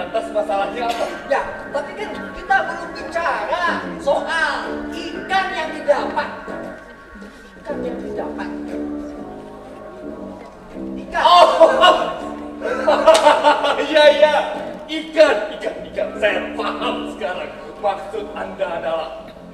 lantas masalahnya apa? Ya, tapi kan kita belum bicara soal ikan yang didapat. Ikan yang didapat. Ikan. Oh, iya. Ikan. Saya paham sekarang. Maksud Anda adalah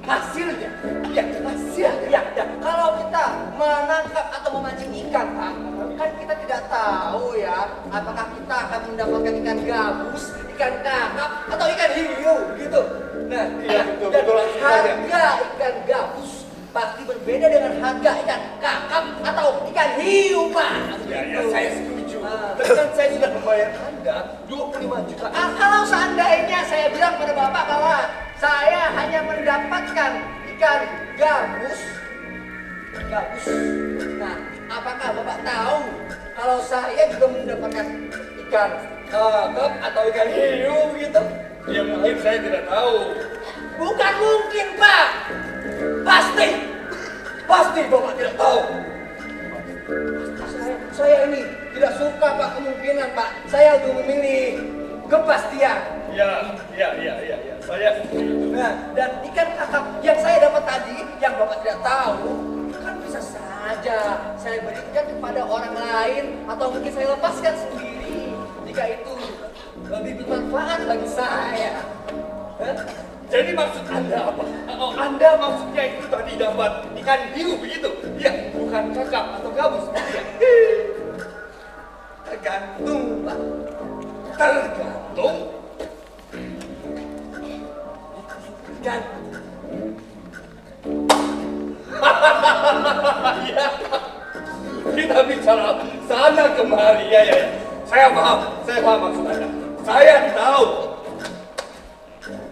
Hasilnya, ya hasilnya. Ya. Kalau kita menangkap atau memancing ikan, Pak, kan kita tidak tahu ya, apakah kita akan mendapatkan ikan gabus, ikan kakap, atau ikan hiu, gitu. Nah, iya, betul, harga ikan gabus pasti berbeda dengan harga ikan kakap atau ikan hiu, Pak. ya, Gitu. saya setuju. Tapi kan saya sudah membayar Anda 25 juta. Kalau seandainya saya bilang pada Bapak bahwa saya hanya mendapatkan ikan gabus. Nah, apakah Bapak tahu kalau saya juga mendapatkan ikan kakap atau ikan hiu gitu? Ya mungkin saya tidak tahu. Bukan mungkin, Pak. Pasti Bapak tidak tahu. Saya ini tidak suka, Pak, kemungkinan, Pak. Saya lebih memilih kepastian. Ya. Saya setuju. Nah, dan ikan kakap yang saya dapat tadi, yang Bapak tidak tahu, kan bisa saja saya berikan kepada orang lain atau mungkin saya lepaskan sendiri jika itu lebih bermanfaat bagi saya. Jadi maksud Anda apa? Oh, Anda maksudnya itu tadi dapat ikan hiu begitu? Ya, bukan kakap atau gabus. Ya. Tergantung, Pak. Tergantung. Dan Ya, kita bicara sana kemari. Ya. Saya paham maksud Anda. Saya tahu.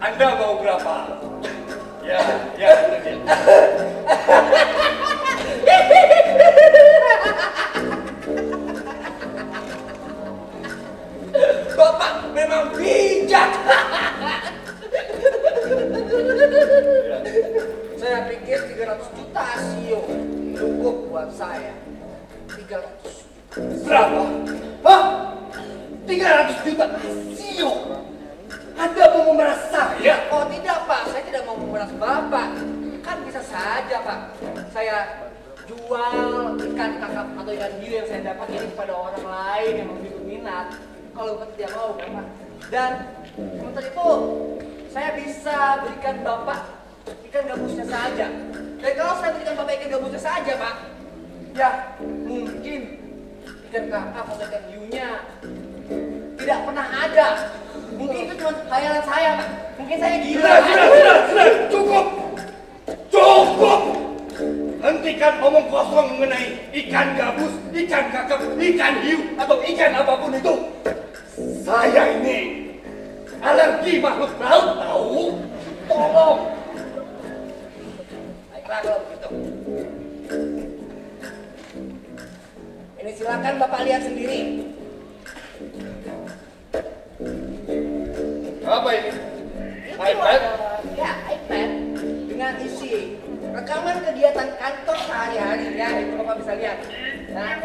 Anda mau berapa? Ya, itu dia. Bapak memang bijak. Saya pikir 300 juta asio cukup buat saya. 300. Berapa? Hah? 300 juta asio? Anda mau memeras saya? Oh tidak, Pak, saya tidak mau memeras Bapak. Kan bisa saja, Pak, saya jual ikan kakap atau ikan hiu yang saya dapat ini kepada orang lain yang memiliki minat. Kalau Bapak tidak mau, Bapak. Dan sementara itu saya bisa berikan Bapak ikan gabusnya saja. Dan kalau saya berikan Bapak ikan gabusnya saja, Pak, ya mungkin ikan kakap atau ikan hiunya tidak pernah ada. Mungkin itu cuma khayalan saya, Pak. Mungkin saya gila. Sudah. Cukup. Hentikan omong kosong mengenai ikan gabus, ikan kakap, ikan hiu, atau ikan apapun itu. Saya ini alergi makhluk laut, tahu? Tolong. Baiklah kalau begitu. Ini silakan Bapak lihat sendiri. Apa ini? Itu iPad? Ya, iPad dengan isi rekaman kegiatan kantor sehari-hari ya, itu Bapak bisa lihat. Nah,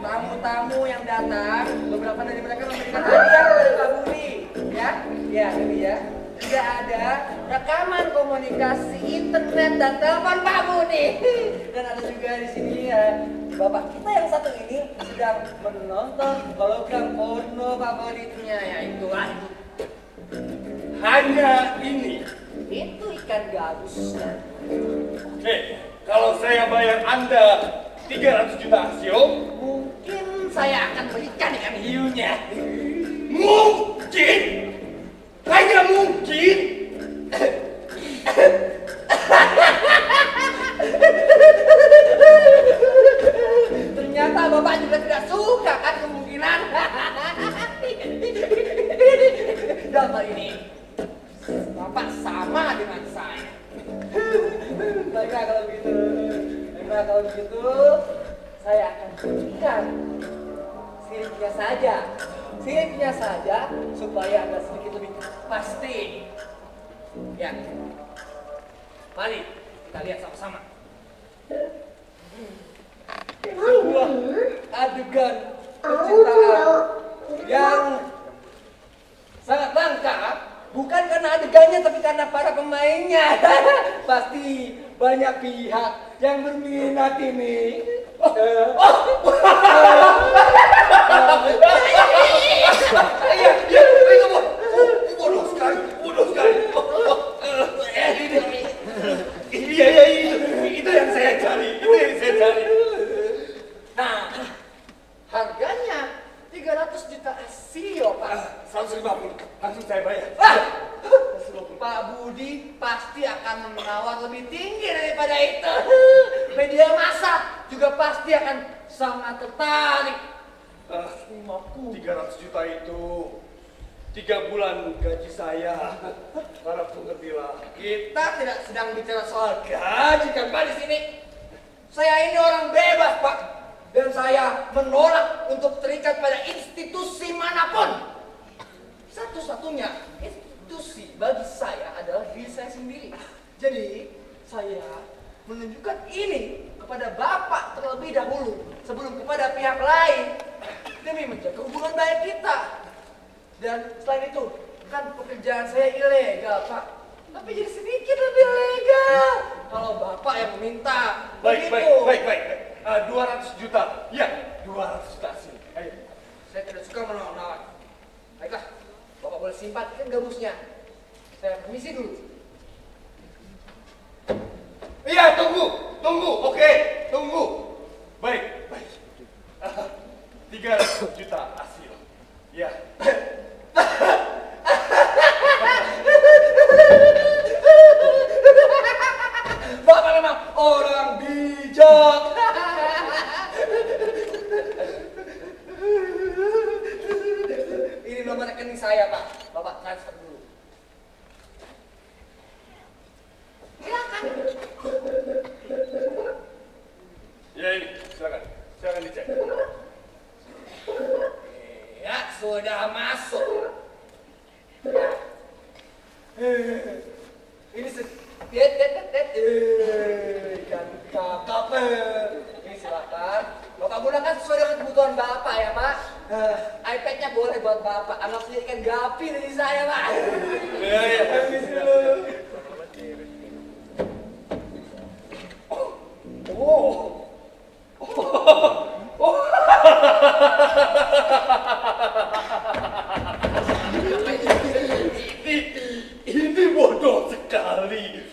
tamu-tamu yang datang, beberapa dari mereka memberikan hadiah kepada Pak Budi, ya. Ya, ini ya. Tidak ada rekaman komunikasi internet dan telepon Pak Budi. Dan ada juga di sini ya, Bapak kita yang satu ini sedang menonton hologram porno favoritnya, ya itulah itu. Hanya ini. Itu ikan gabusnya. Oke, kalau saya bayar Anda 300 juta asio, Mungkin saya akan berikan ikan hiunya. mungkin, hanya mungkin. Ternyata Bapak juga tidak suka kan kemungkinan. Dan kali ini Bapak sama dengan saya. Baiklah kalau begitu, saya akan berikan siripnya saja supaya agak sedikit lebih pasti. Ya, mari kita lihat sama-sama. Sebuah adegan percintaan yang sangat Bukan karena adegannya, tapi karena para pemainnya. Pasti banyak pihak yang berminat ini. Iya, itu bodoh sekali, bodoh sekali. Iya, itu yang saya cari, itu yang saya cari. Nah, harganya 300 juta ASIO, Pak. 150, langsung saya bayar. Pak Budi pasti akan menawar lebih tinggi daripada itu. Media massa juga pasti akan sangat tertarik. 300 juta itu 3 bulan gaji saya. Harap mengertilah. Kita tidak sedang bicara soal gaji kan Pak di sini. Saya ini orang bebas Pak, dan saya menolak untuk terikat pada institusi manapun. Satu-satunya institusi bagi saya adalah diri saya sendiri. Jadi saya menunjukkan ini kepada Bapak terlebih dahulu sebelum kepada pihak lain demi menjaga hubungan baik kita. Dan selain itu, kan pekerjaan saya ilegal Pak, tapi jadi sedikit lebih legal kalau Bapak yang meminta. Baik. 200 juta. Ya, 200 juta sih. Ayo. Saya tidak suka menawar-nawar. Baiklah, Bapak boleh simpan kan gabusnya. Saya permisi dulu. Iya, tunggu. Oke, tunggu. Baik. 300 juta hasil. Ya. Bapak memang orang bijak. Ini nomor rekening saya, Pak. Bapak transfer dulu. Silakan. Ya ini, silakan dicek. Ya, sudah masuk. Ini kan kakak. Ini silakan. Bapak gunakan sesuai dengan kebutuhan Bapak ya, Pak. iPad-nya boleh buat Bapak. Anggap saja ikan gapi dari saya, Pak. Iya. Ini bodoh sekali.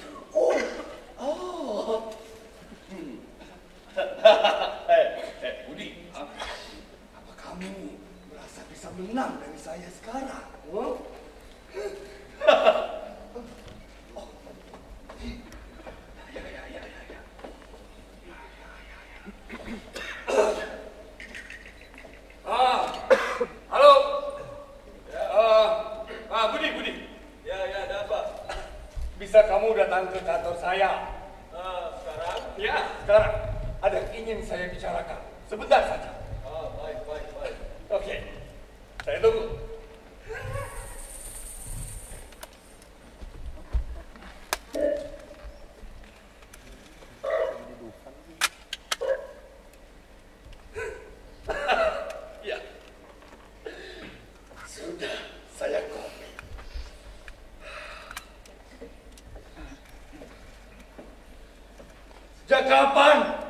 Budi, apa kamu merasa bisa menang dari saya sekarang? Halo. Budi. Ya, ada apa? Bisa kamu datang ke kantor saya? Sekarang? Ya, sekarang. Ada yang ingin saya bicarakan. Sebentar saja. Baik. Oke. Saya tunggu. Ya. Sudah saya copy. Sejak kapan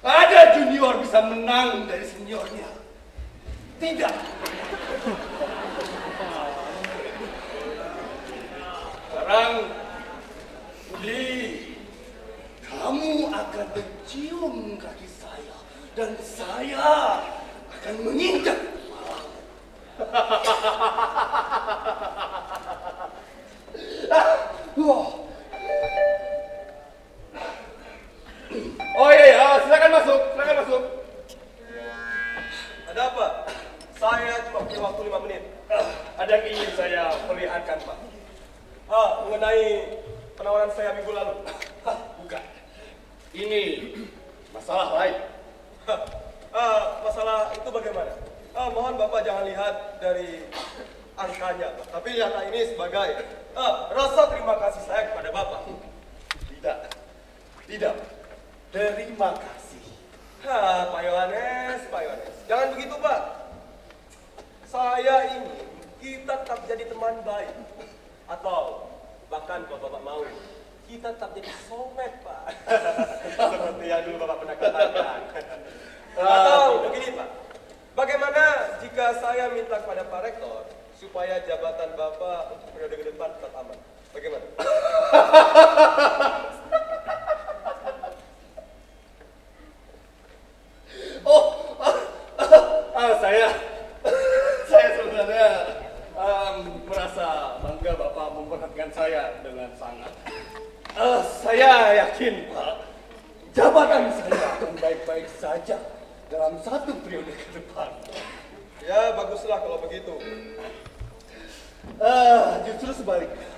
ada junior bisa menang dari seniornya? Tidak. Sekarang, Budi, kamu akan mencium kaki saya dan saya akan menginjak kepalamu. Oh iya, silakan masuk. Ada apa? Saya cuma punya waktu 5 menit. Ada yang ingin saya perlihatkan, Pak. Mengenai penawaran saya minggu lalu. Bukan. Ini masalah lain. Masalah itu bagaimana? Mohon Bapak jangan lihat dari angkanya, Pak. Tapi lihatlah ini sebagai rasa terima kasih saya kepada Bapak. Tidak. Terima kasih. Pak Yohanes. Jangan begitu, Pak. Saya ini, kita tetap jadi teman baik. Atau bahkan kalau Bapak mau, kita tetap jadi soulmate, Pak. Seperti yang dulu Bapak pernah katakan. Atau begini, Pak. Bagaimana jika saya minta kepada Pak Rektor supaya jabatan Bapak untuk periode ke depan tetap aman? Bagaimana? Saya sebenarnya merasa bangga Bapak memperhatikan saya dengan sangat. Saya yakin Pak, jabatan saya akan baik-baik saja dalam satu periode ke depan. Ya, baguslah kalau begitu. Justru sebaliknya.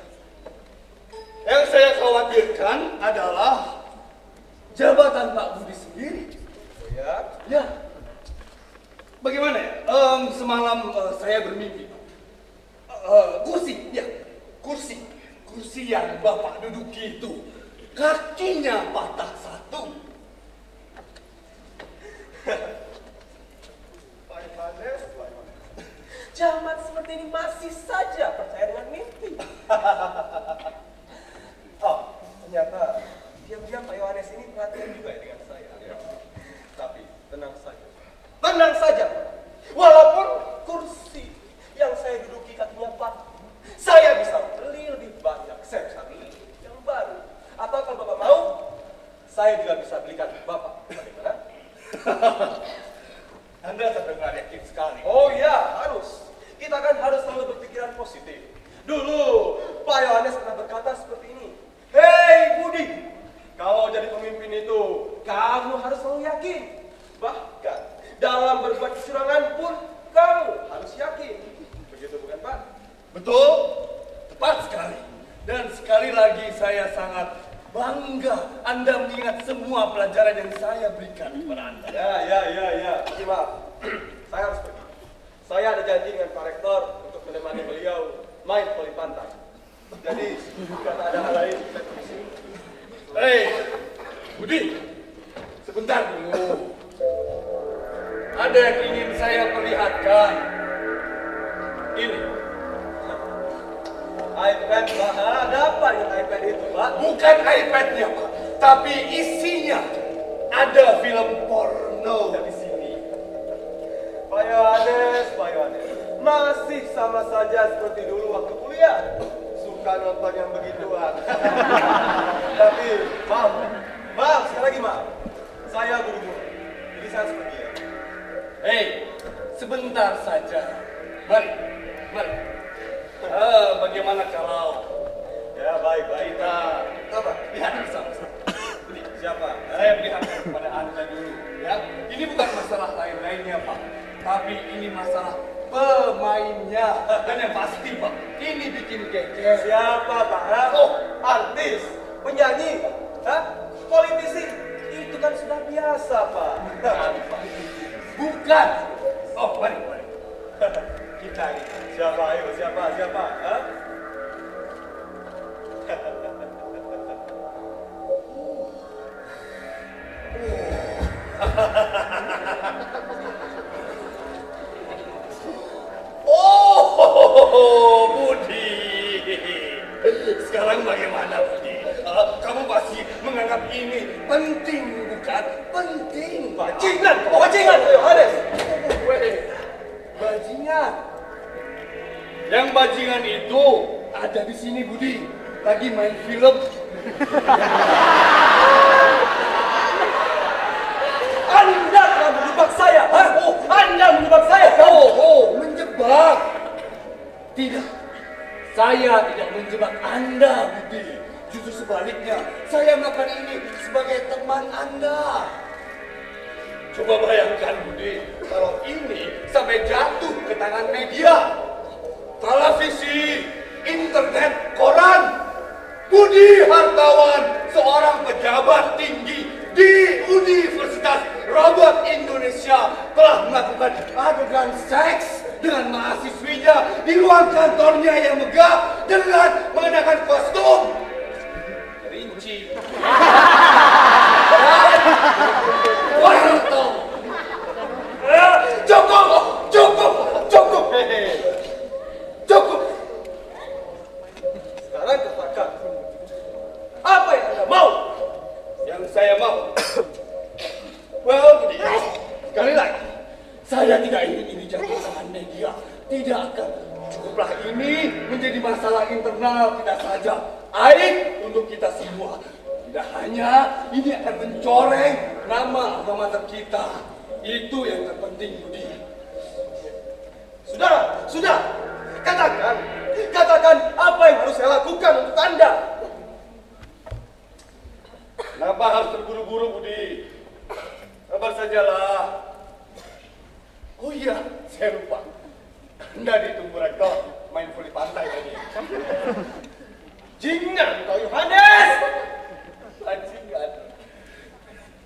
Yang saya khawatirkan adalah jabatan Pak Budi sendiri. Oh ya? Ya. Bagaimana ya? Semalam saya bermimpi. Kursi yang Bapak duduki itu kakinya patah satu. Pak Yohanes. Zaman seperti ini masih saja percaya dengan mimpi. Oh, ternyata diam-diam Pak Yohanes ini perhatian juga ya dengan saya. Tapi tenang saja. Tenang saja. Walaupun kursi yang saya duduki kakinya patah, saya bisa beli lebih banyak set yang baru. Atau kalau Bapak mau, saya juga bisa belikan Bapak. Bagaimana? Anda terdengar yakin sekali. Oh ya, harus. Kita kan harus selalu berpikiran positif. Dulu, Pak Yohanes pernah berkata seperti ini. Hei Budi, kalau jadi pemimpin itu, kamu harus selalu yakin. Bahkan, dalam berbuat kecurangan pun, kamu harus yakin. Begitu bukan Pak? Betul, tepat sekali. Dan sekali lagi saya sangat bangga Anda mengingat semua pelajaran yang saya berikan kepada Anda. Ya. Tapi maaf, saya harus pergi. Saya ada janji dengan Pak Rektor untuk menemani beliau main voli pantai. Jadi, jika tak ada hal lain, saya permisi. Hei, Budi, sebentar dulu. Ada yang ingin saya perlihatkan. Ini. iPad, Pak. Ada apa dengan iPad itu, Pak? Bukan iPad-nya, Pak. Tapi isinya. Ada film porno di sini. Pak Yohanes. Masih sama saja seperti dulu waktu kuliah. Suka nonton yang begituan. Tapi, maaf, sekali lagi maaf. Saya buru-buru. Jadi saya harus pergi ya. Hei, sebentar saja. Mari. Bagaimana kalau Ya, baik. kita Apa? lihat bersama-sama? Siapa? Saya perlihatkan kepada Anda dulu. Ya, ini bukan masalah lain-lainnya, Pak. Tapi ini masalah pemainnya. Dan yang pasti, Pak, ini bikin geger. Siapa, Pak? Hah? Oh, artis, penyanyi, politisi. Itu kan sudah biasa, Pak. Bukan. Oh, mari. Kita ini. Siapa? Ayo, siapa? Hah? Oh, Budi. Sekarang bagaimana, Budi? Kamu pasti menganggap ini penting, bukan? Penting. Bajingan, Yohanes. Bajingan. Yang bajingan itu ada di sini, Budi. Lagi main film. Anda telah menjebak saya. Hah? Oh, Anda menjebak saya. Menjebak. Tidak. Saya tidak menjebak Anda, Budi. Justru sebaliknya, saya melakukan ini sebagai teman Anda. Coba bayangkan, Budi, kalau ini sampai jatuh ke tangan media, televisi, internet, koran. Budi Hartawan, seorang pejabat tinggi di Universitas Robert Indonesia, telah melakukan adegan seks dengan mahasiswinya di ruang kantornya yang megah dengan mengenakan kostum rinci. Cukup. Saya tidak ingin ini jadi tangan media. Tidak akan. Cukuplah ini menjadi masalah internal kita saja. Aib untuk kita semua. Tidak hanya ini akan mencoreng nama alma mater kita. Itu yang terpenting, Budi. Sudah. Katakan apa yang harus saya lakukan untuk Anda. Kenapa harus terburu-buru, Budi? Sabar sajalah. Oh iya, saya lupa. Anda ditunggu rektor main voli pantai tadi. Jingan kau Yohanes.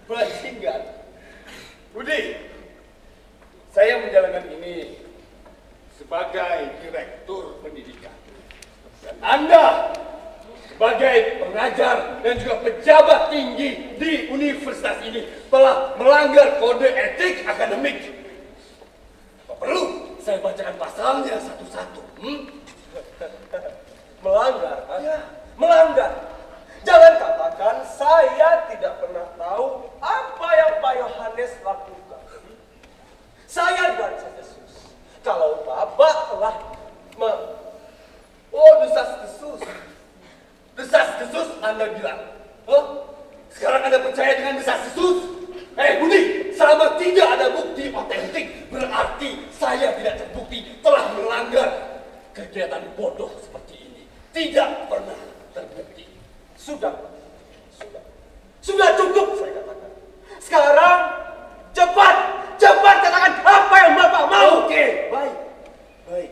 Bajingan. Budi, saya menjalankan ini sebagai direktur pendidikan. Dan Anda sebagai pengajar dan juga pejabat tinggi di universitas ini telah melanggar kode etik akademik. Apa perlu saya bacakan pasalnya satu-satu? Melanggar? Ya. Melanggar. Jangan katakan saya tidak pernah tahu apa yang Pak Yohanes lakukan. Saya dan desas-desus. Kalau Bapak telah desas-desus. Desas-desus Anda bilang. Sekarang Anda percaya dengan desas-desus? Budi, selama tidak ada bukti otentik, berarti saya tidak terbukti telah melanggar kegiatan bodoh seperti ini. Tidak pernah terbukti. Sudah cukup saya katakan. Sekarang cepat katakan apa yang Bapak mau. Oke, baik.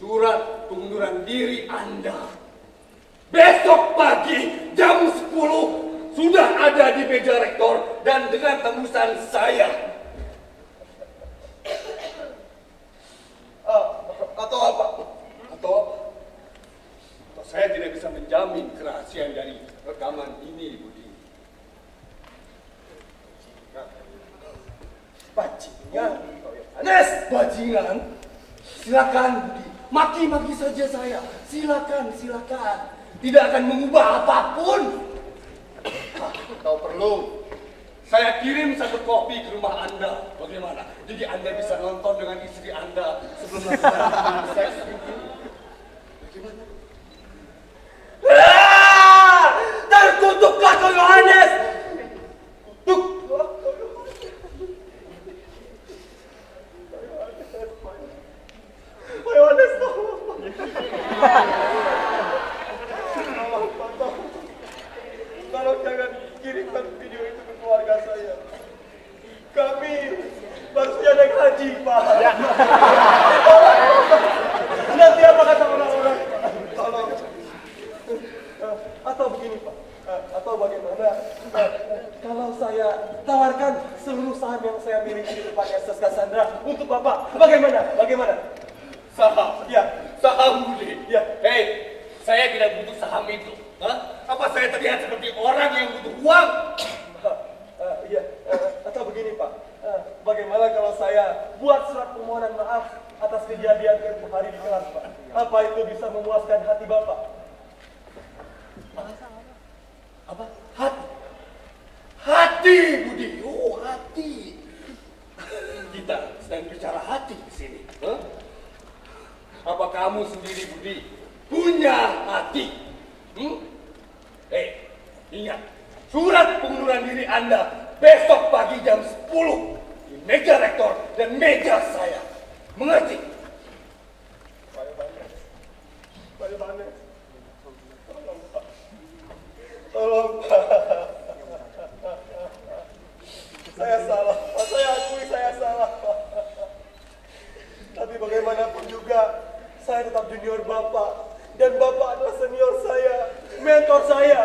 Surat pengunduran diri Anda besok pagi jam 10 sudah ada di meja rektor dan dengan tembusan saya. Atau apa? Atau saya tidak bisa menjamin kerahasiaan dari rekaman ini, Budi. Bajingan. Yohanes, bajingan. Silakan, Budi. Maki-maki saja saya. Silakan. Tidak akan mengubah apapun. Kalau perlu, saya kirim satu kopi ke rumah Anda. Bagaimana? Jadi Anda bisa nonton dengan istri Anda sebelum melakukan seks. Bagaimana? Terkutuklah kau Yohanes. Pak Yohanes, tolong jangan kirimkan video itu ke keluarga saya. Kami baru saja naik haji, Pak. Nanti apa kata orang-orang? Tolong. Atau begini, Pak. Atau bagaimana kalau saya tawarkan seluruh saham yang saya miliki di depan SS Cassandra untuk Bapak? Bagaimana? Saham? Ya. Saham, Budi? Ya. Saya tidak butuh saham itu. Apa saya terlihat seperti orang yang butuh uang? Iya. Atau begini, Pak. Bagaimana kalau saya buat surat permohonan maaf atas kejadian tempoh hari di kelas, Pak? Apa itu bisa memuaskan hati Bapak? Apa? Hati, Budi. Oh, hati. Kita sedang bicara hati di sini. Apa kamu sendiri, Budi, punya hati? Ingat, surat pengunduran diri Anda besok pagi jam 10 di meja rektor dan meja saya. Mengerti? Pak Yohanes. Tolong, Pak. Saya salah, Pak. Saya akui saya salah, Pak. Tapi bagaimanapun juga, saya tetap junior Bapak. Dan Bapak adalah senior saya, mentor saya.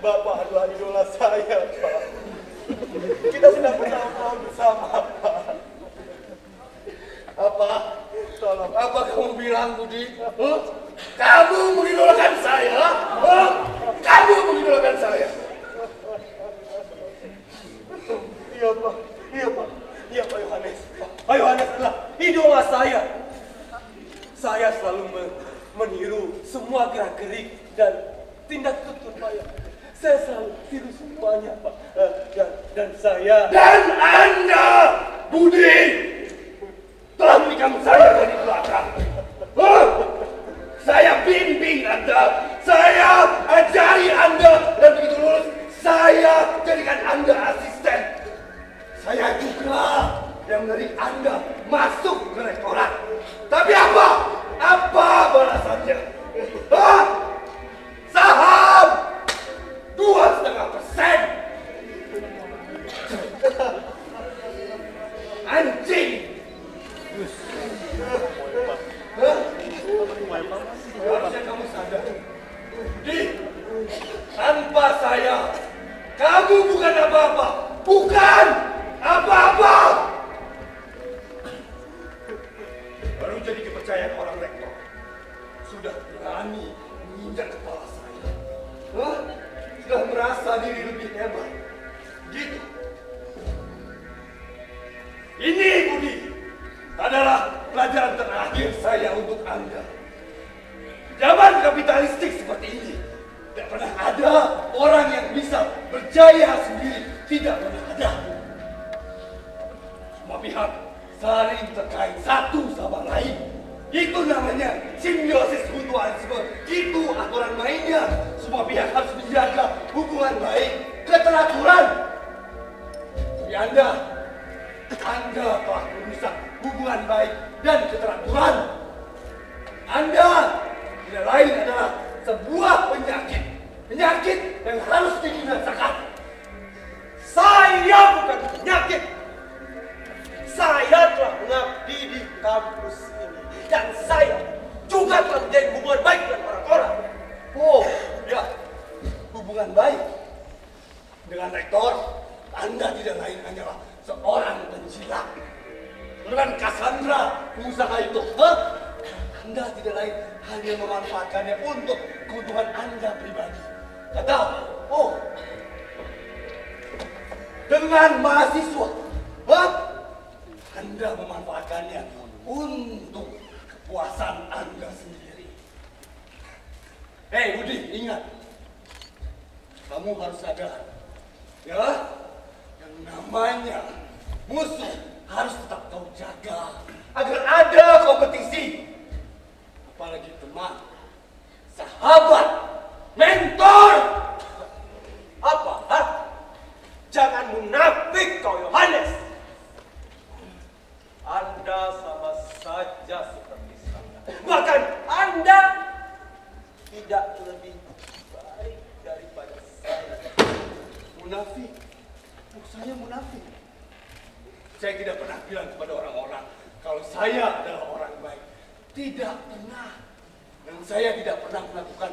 Bapak adalah idola saya, Pak. Kita sudah bertahun-tahun bersama, Pak. Apa? Tolong. Apa kamu bilang, Budi? Kamu mengidolakan saya? Kamu mengidolakan saya? Iya, Pak. Iya, Pak Yohanes. Pak Yohanes adalah idola saya. Saya selalu meniru semua gerak-gerik dan tindak tutur Pak Yohanes. Saya selalu tiru semuanya, Pak. Dan Dan saya... Dan Anda, Budi, telah menikam saya dari belakang. Saya bimbing Anda, saya ajari Anda, dan begitu lulus, saya jadikan Anda asisten. Saya juga yang menarik Anda masuk ke rektorat. Tapi apa? Apa balasannya? Saham 2,5%. Anjing. Harusnya kamu sadar. Di, tanpa saya, kamu bukan apa-apa. Bukan apa-apa. Baru jadi kepercayaan orang rektor. Sudah berani menginjak kepala saya. Sudah merasa diri lebih hebat. Gitu. Ini, Budi, adalah pelajaran terakhir saya untuk Anda. Zaman kapitalistik seperti ini, tidak pernah ada orang yang bisa berjaya sendiri. Tidak pernah ada. Semua pihak saling terkait satu sama lain. Itu namanya simbiosis mutualisme. Itu aturan mainnya. Semua pihak harus menjaga hubungan baik, keteraturan. Tapi Anda telah merusak hubungan baik dan keteraturan. Anda tidak lain adalah sebuah penyakit. Penyakit yang harus dibinasakan. Saya bukan penyakit. Saya telah mengabdi di kampus ini. Dan saya juga telah menjadi hubungan baik dengan orang-orang. Oh, ya. Hubungan baik. Dengan rektor, Anda tidak lain hanyalah seorang penjilat. Dengan Cassandra, pengusaha itu, Anda tidak lain hanya memanfaatkannya untuk keuntungan Anda pribadi. Atau, dengan mahasiswa, Anda memanfaatkannya untuk kepuasan Anda sendiri. Hei Budi, ingat, kamu harus sadar, ya, yang namanya musuh harus tetap kau jaga agar ada kompetisi. Apalagi teman, sahabat, mentor. Apa? Jangan munafik kau, Yohanes. Anda sama saja seperti saya. Bahkan Anda tidak lebih baik daripada saya. Munafik? Saya munafik. Saya tidak pernah bilang kepada orang-orang kalau saya adalah orang baik. Tidak pernah. Dan saya tidak pernah melakukan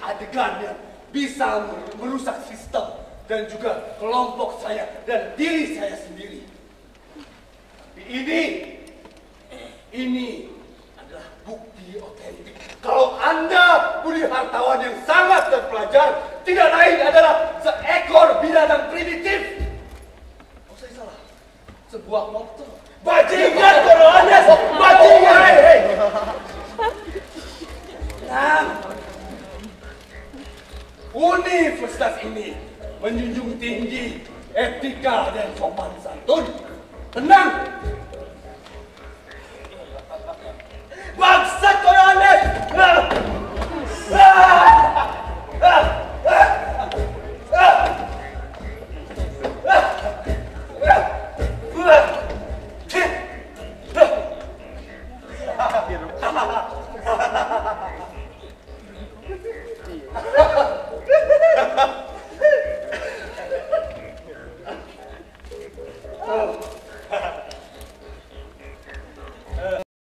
adegan yang bisa merusak sistem dan juga kelompok saya dan diri saya sendiri. Tapi ini adalah bukti otentik kalau Anda, Budi Hartawan yang sangat terpelajar, tidak lain adalah seekor binatang primitif. Oh, saya salah. Sebuah monster. Bajingan, Yohanes! Bajingan! Nah, universitas ini menjunjung tinggi etika dan sopan santun. Tenang! Bangsat, Yohanes!